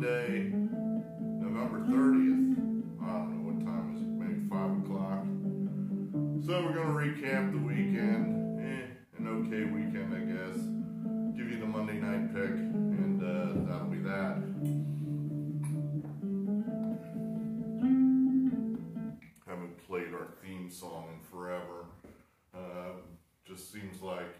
Monday, November 30th. I don't know what time is it, maybe 5 o'clock. So we're going to recap the weekend. An okay weekend, I guess. Give you the Monday night pick, and that'll be that. Haven't played our theme song in forever. Just seems like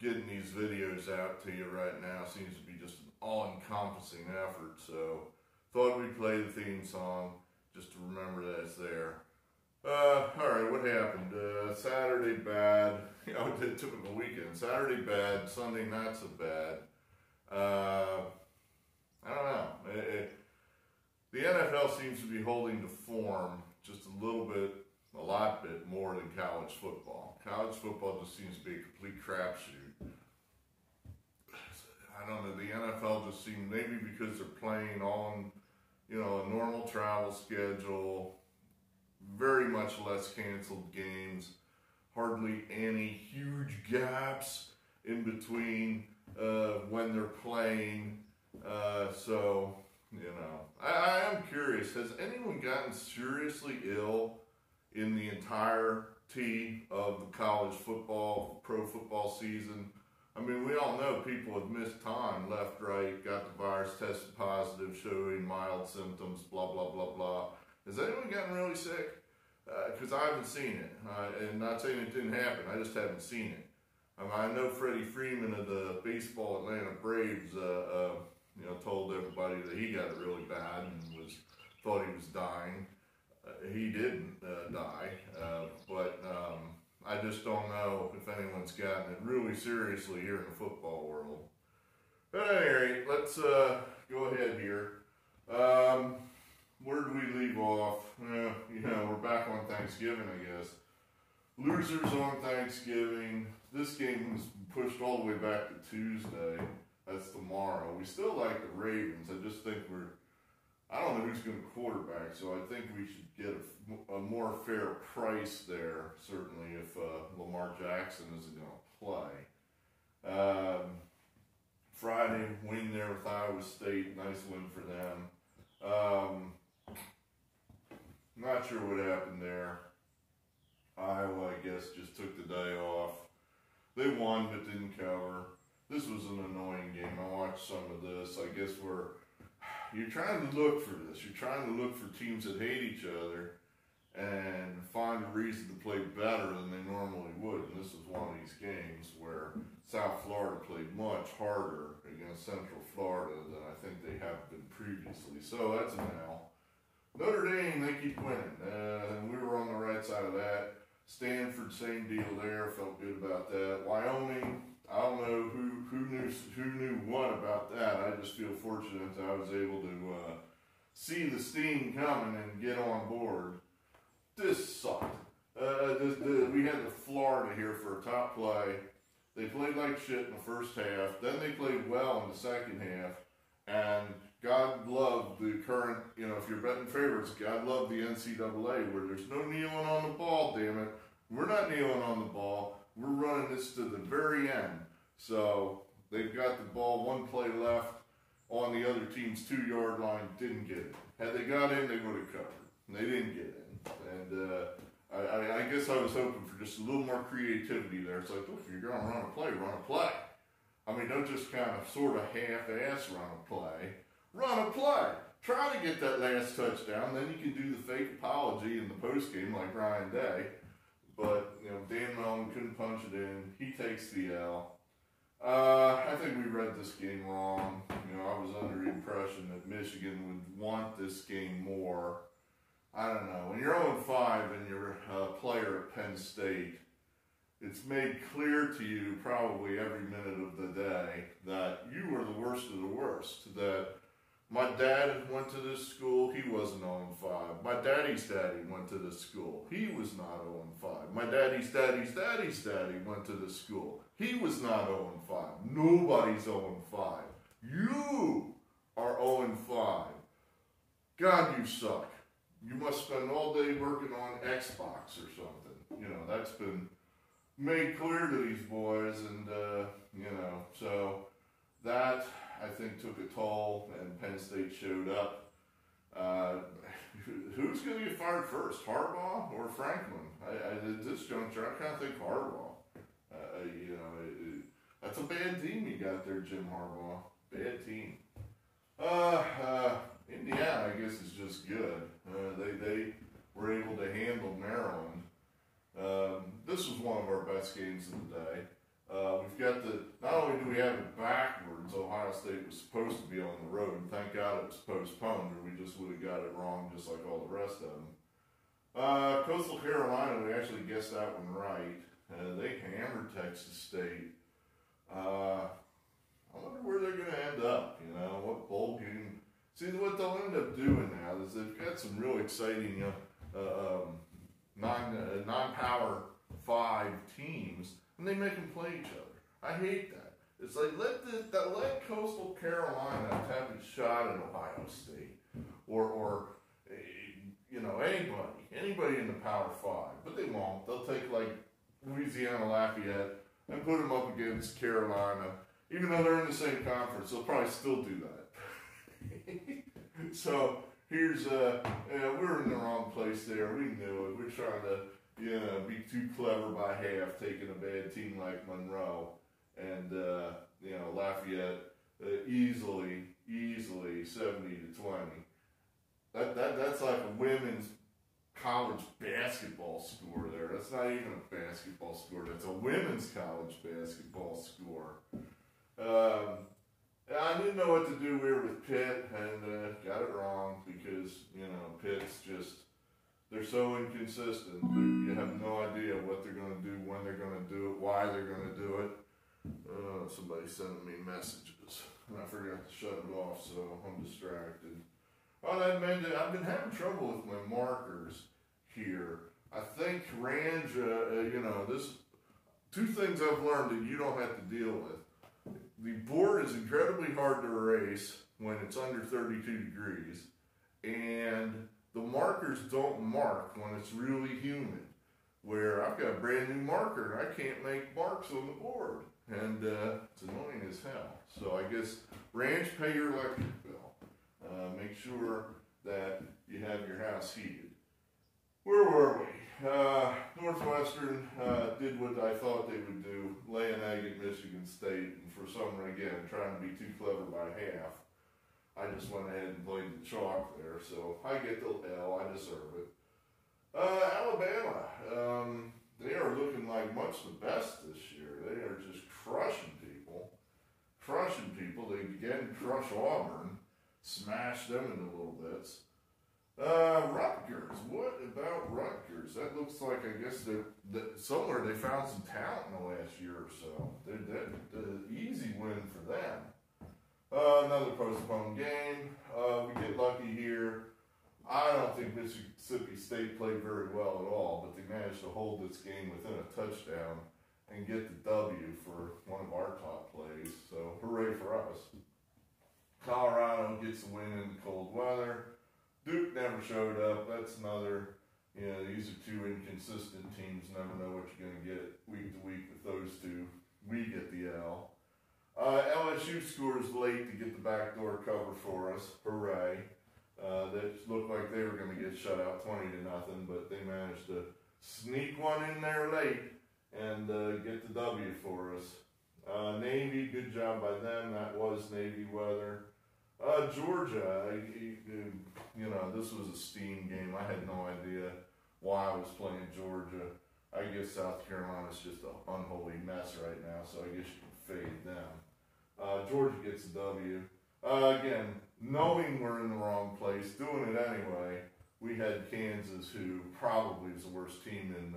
getting these videos out to you right now seems to be just an all-encompassing effort. So thought we'd play the theme song just to remember that it's there. Alright, what happened? Saturday bad. You know, typical weekend. Saturday bad, Sunday not so bad. I don't know. The NFL seems to be holding to form just a little bit, a lot bit more than college football. College football just seems to be a complete crapshoot. I don't know, the NFL just seems, maybe because they're playing on, you know, a normal travel schedule, very much less canceled games, hardly any huge gaps in between when they're playing. So, you know, I am curious, has anyone gotten seriously ill in the entirety of the college football, pro football season? I mean, we all know people have missed time, left, right, got the virus, tested positive, showing mild symptoms, blah, blah, blah, blah. Has anyone gotten really sick? Because I haven't seen it. And not saying it didn't happen, I just haven't seen it. I know Freddie Freeman of the baseball Atlanta Braves, you know, told everybody that he got it really bad and thought he was dying. He didn't die, but I just don't know if anyone's gotten it really seriously here in the football world. But at any rate, let's go ahead here. Where did we leave off? You know, we're back on Thanksgiving, I guess. Losers on Thanksgiving. This game was pushed all the way back to Tuesday. That's tomorrow. We still like the Ravens. I just think I don't know who's going to quarterback, so I think we should get a more fair price there, certainly, if Lamar Jackson isn't going to play. Friday, win there with Iowa State. Nice win for them. Not sure what happened there. Iowa, I guess, just took the day off. They won, but didn't cover. This was an annoying game. I watched some of this. I guess you're trying to look for this. You're trying to look for teams that hate each other and find a reason to play better than they normally would. And this was one of these games where South Florida played much harder against Central Florida than I think they have been previously. So that's an L. Notre Dame, they keep winning. And we were on the right side of that. Stanford, same deal there. Felt good about that. Wyoming, I don't know who knew what about that. I just feel fortunate that I was able to see the steam coming and get on board. This sucked. We had the Florida here for a top play. They played like shit in the first half. Then they played well in the second half. And God love the current, you know, if you're betting favorites, God love the NCAA where there's no kneeling on the ball, damn it. We're not kneeling on the ball. We're running this to the very end. So they've got the ball, one play left on the other team's 2-yard line, didn't get it. Had they got in, they would have covered. And they didn't get in. And I guess I was hoping for just a little more creativity there. It's like, if you're going to run a play, run a play. I mean, don't just kind of sort of half-ass run a play. Run a play. Try to get that last touchdown. Then you can do the fake apology in the postgame like Ryan Day. But, you know, Dan Mullen couldn't punch it in. He takes the L. I think we read this game wrong. You know, I was under the impression that Michigan would want this game more. I don't know. When you're 0-5 and you're a player at Penn State, it's made clear to you probably every minute of the day that you were the worst of the worst. That my dad went to this school, he wasn't 0-5. My daddy's daddy went to this school, he was not 0-5. My daddy's daddy's daddy's daddy went to this school, he was not 0-5. Nobody's 0-5. You are 0-5. God, you suck. You must spend all day working on Xbox or something. You know, that's been made clear to these boys, and, you know, so that I think, took a toll, and Penn State showed up. Who's going to get fired first, Harbaugh or Franklin? At this juncture, I kind of think Harbaugh. That's a bad team you got there, Jim Harbaugh. Bad team. Indiana, I guess, is just good. They were able to handle Maryland. This was one of our best games of the day. We've got not only do we have it backwards, Ohio State was supposed to be on the road, and thank God it was postponed, or we just would have got it wrong just like all the rest of them. Coastal Carolina, we actually guessed that one right. They hammered Texas State. I wonder where they're going to end up, what bowl game. See, what they'll end up doing now is they've got some real exciting non-power 5 teams, and they make them play each other. I hate that. It's like, let Coastal Carolina have a shot at Ohio State, or anybody in the Power 5, but they won't. They'll take, like, Louisiana Lafayette and put them up against Carolina. Even though they're in the same conference, they'll probably still do that. So here's we're in the wrong place there. We knew it. We're trying to be too clever by half, taking a bad team like Monroe, and Lafayette easily 70-20. That's like a women's college basketball score there. That's not even a basketball score. That's a women's college basketball score. I didn't know what to do here with Pitt, and got it wrong because, Pitt's just, they're so inconsistent. You have no idea what they're going to do, when they're going to do it, why they're going to do it. Somebody's sending me messages, and I forgot to shut it off, so I'm distracted. Oh, that meant that I've been having trouble with my markers here. I think Range, this, 2 things I've learned that you don't have to deal with. The board is incredibly hard to erase when it's under 32 degrees, and the markers don't mark when it's really humid, where I've got a brand new marker and I can't make marks on the board, and it's annoying as hell. So I guess, Ranch, pay your electric bill. Make sure that you have your house heated. Where were we? Northwestern did what I thought they would do, lay an egg at Michigan State, and for some reason, again, trying to be too clever by half, I just went ahead and played the chalk there, so I get the L, I deserve it. Alabama, they are looking like much the best this year. They are just crushing people. They again crush Auburn, smash them into little bits. Rutgers. What about Rutgers? That looks like, I guess, somewhere they found some talent in the last year or so. The easy win for them. Another postponed game. We get lucky here. I don't think Mississippi State played very well at all, but they managed to hold this game within a touchdown and get the W for one of our top plays. So, hooray for us. Colorado gets the win in the cold weather. Duke never showed up. That's another, these are 2 inconsistent teams. Never know what you're going to get week to week with those 2. We get the L. LSU scores late to get the backdoor cover for us. Hooray. That looked like they were going to get shut out 20-0, but they managed to sneak one in there late and get the W for us. Navy, good job by them. That was Navy weather. Georgia, this was a steam game. I had no idea why I was playing Georgia. I guess South Carolina's just an unholy mess right now, so I guess you can fade them. Georgia gets a W. Again, knowing we're in the wrong place, doing it anyway, we had Kansas, who probably is the worst team in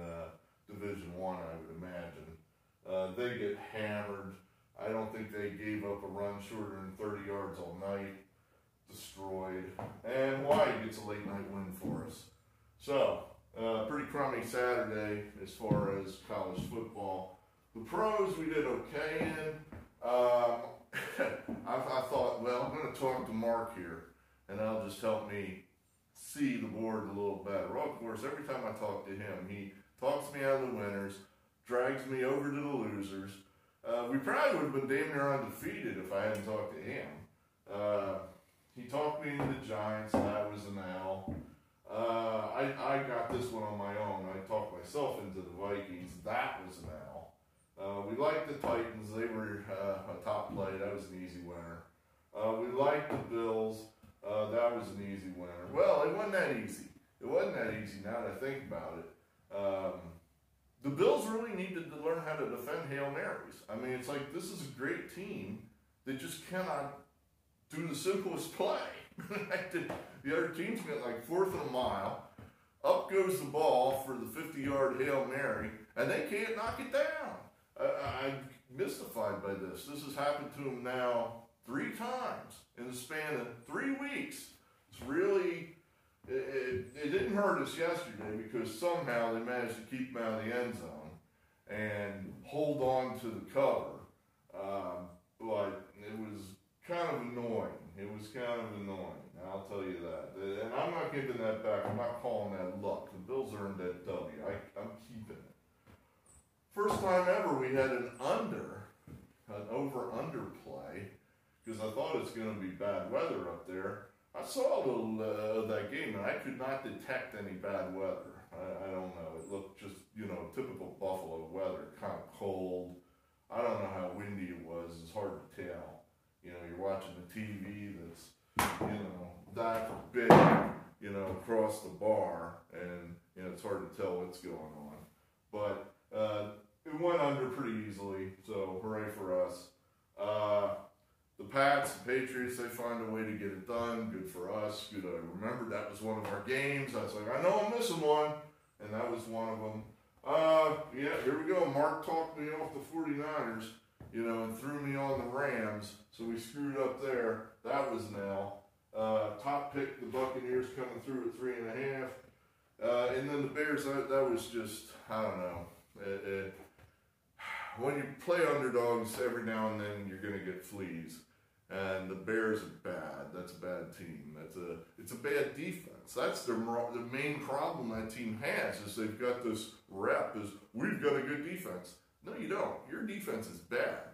Division I, I would imagine. They get hammered. I don't think they gave up a run shorter than 30 yards all night. Destroyed. And Hawaii gets a late night win for us. So, pretty crummy Saturday as far as college football. The pros we did okay in. I thought, well, I'm going to talk to Mark here, and that'll just help me see the board a little better. Well, of course, every time I talk to him, he talks me out of the winners, drags me over to the losers, We probably would have been damn near undefeated if I hadn't talked to him. He talked me into the Giants, and that was an L. I got this one on my own. I talked myself into the Vikings. That was an L. We liked the Titans. They were a top play. That was an easy winner. We liked the Bills. That was an easy winner. Well, it wasn't that easy. It wasn't that easy now that I think about it. The Bills really needed to learn how to defend Hail Marys. I mean, it's like this is a great team that just cannot do the simplest play. The other team's got like 4th and a mile. Up goes the ball for the 50-yard Hail Mary, and they can't knock it down. I'm mystified by this. This has happened to them now 3 times in the span of 3 weeks. It's really, it didn't hurt us yesterday because somehow they managed to keep them out of the end zone and hold on to the cover. But it was kind of annoying. It was kind of annoying, I'll tell you that. And I'm not giving that back. I'm not calling that luck. The Bills earned that W. I'm keeping it. First time ever we had an over-under play, because I thought it was going to be bad weather up there. I saw a little of that game, and I could not detect any bad weather. I don't know. It looked just, typical Buffalo weather, kind of cold. I don't know how windy it was. It's hard to tell. You're watching the TV that's, that big, across the bar, and, it's hard to tell what's going on. But it went under pretty easily, so hooray for us. The Pats, the Patriots, they find a way to get it done. Good for us. Good. I remembered that was one of our games. I was like, I know I'm missing one, and that was one of them. Yeah, here we go. Mark talked me off the 49ers, and threw me on the Rams, so we screwed up there. That was an L. Top pick, the Buccaneers coming through at 3.5. And then the Bears, that was just, I don't know. When you play underdogs, every now and then you're going to get fleas. And the Bears are bad. That's a bad team. It's a bad defense. That's the main problem that team has, is they've got this rep, is we've got a good defense. No, you don't. Your defense is bad.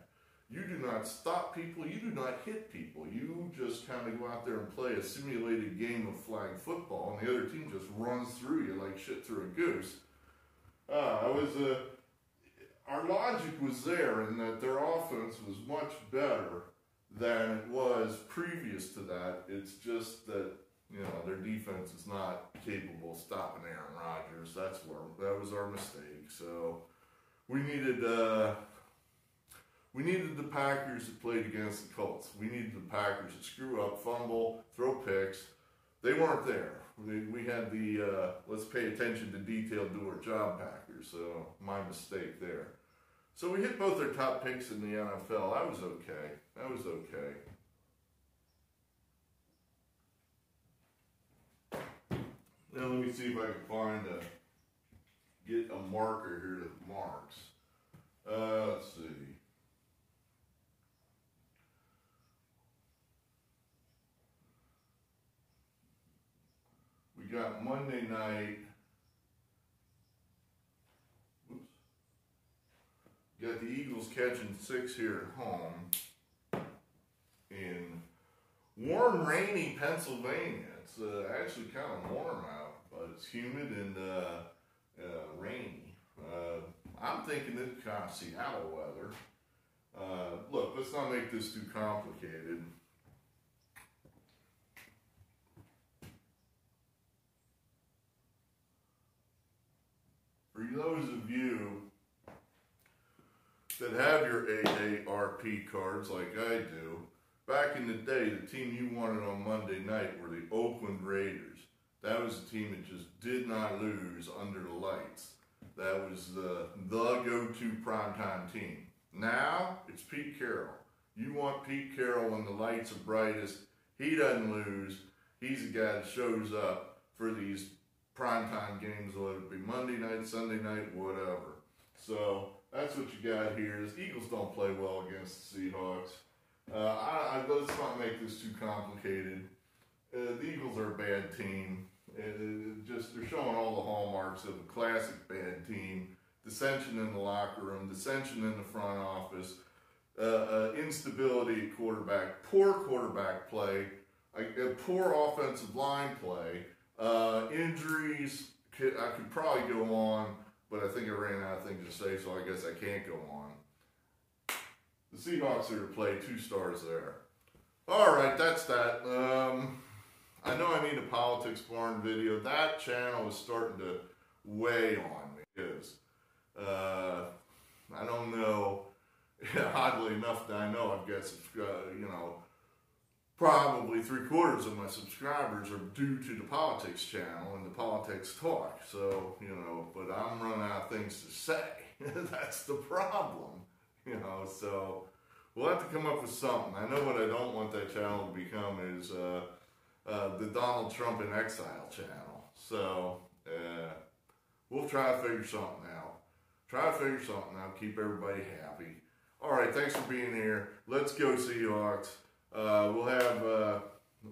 You do not stop people. You do not hit people. You just kind of go out there and play a simulated game of flag football, and the other team just runs through you like shit through a goose. Our logic was there in that their offense was much better than it was previous to that. It's just that, their defense is not capable of stopping Aaron Rodgers. That was our mistake. So we needed the Packers that played against the Colts. We needed the Packers to screw up, fumble, throw picks. They weren't there. We had the let's pay attention to detail, do our job Packers. So my mistake there. So we hit both their top picks in the NFL. That was okay. Now let me see if I can get a marker here that marks. Let's see. We got Monday night. Got the Eagles catching 6 here at home in warm, rainy Pennsylvania. It's actually kind of warm out, but it's humid and rainy. I'm thinking it's kind of Seattle weather. Look, let's not make this too complicated. For those of you that have your AARP cards like I do, back in the day, the team you wanted on Monday night were the Oakland Raiders. That was a team that just did not lose under the lights. That was the go-to primetime team. Now, it's Pete Carroll. You want Pete Carroll when the lights are brightest. He doesn't lose. He's the guy that shows up for these primetime games, whether it be Monday night, Sunday night, whatever. So that's what you got here. The Eagles don't play well against the Seahawks. Let's not make this too complicated. The Eagles are a bad team. They're showing all the hallmarks of a classic bad team dissension in the locker room, dissension in the front office, instability at quarterback, poor quarterback play, poor offensive line play, injuries. I could probably go on, but I think I ran out of things to say, so I guess I can't go on. The Seahawks are to play 2 stars there. All right, that's that. I know I need a Politics Barn video. That channel is starting to weigh on me. It is. I don't know. Oddly enough, I know I've got probably 3/4 of my subscribers are due to the politics channel and the politics talk. So, but I'm running out of things to say. That's the problem, so we'll have to come up with something. I know what I don't want that channel to become is the Donald Trump in Exile channel. So, we'll try to figure something out. Keep everybody happy. All right, thanks for being here. Let's go Seahawks.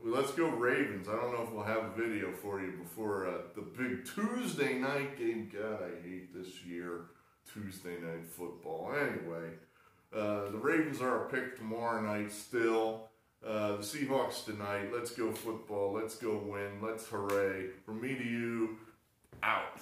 Let's go Ravens. I don't know if we'll have a video for you before the big Tuesday night game. God, I hate this year, Tuesday night football. Anyway, the Ravens are a pick tomorrow night still. The Seahawks tonight. Let's go football. Let's go win. Let's hooray. From me to you, out.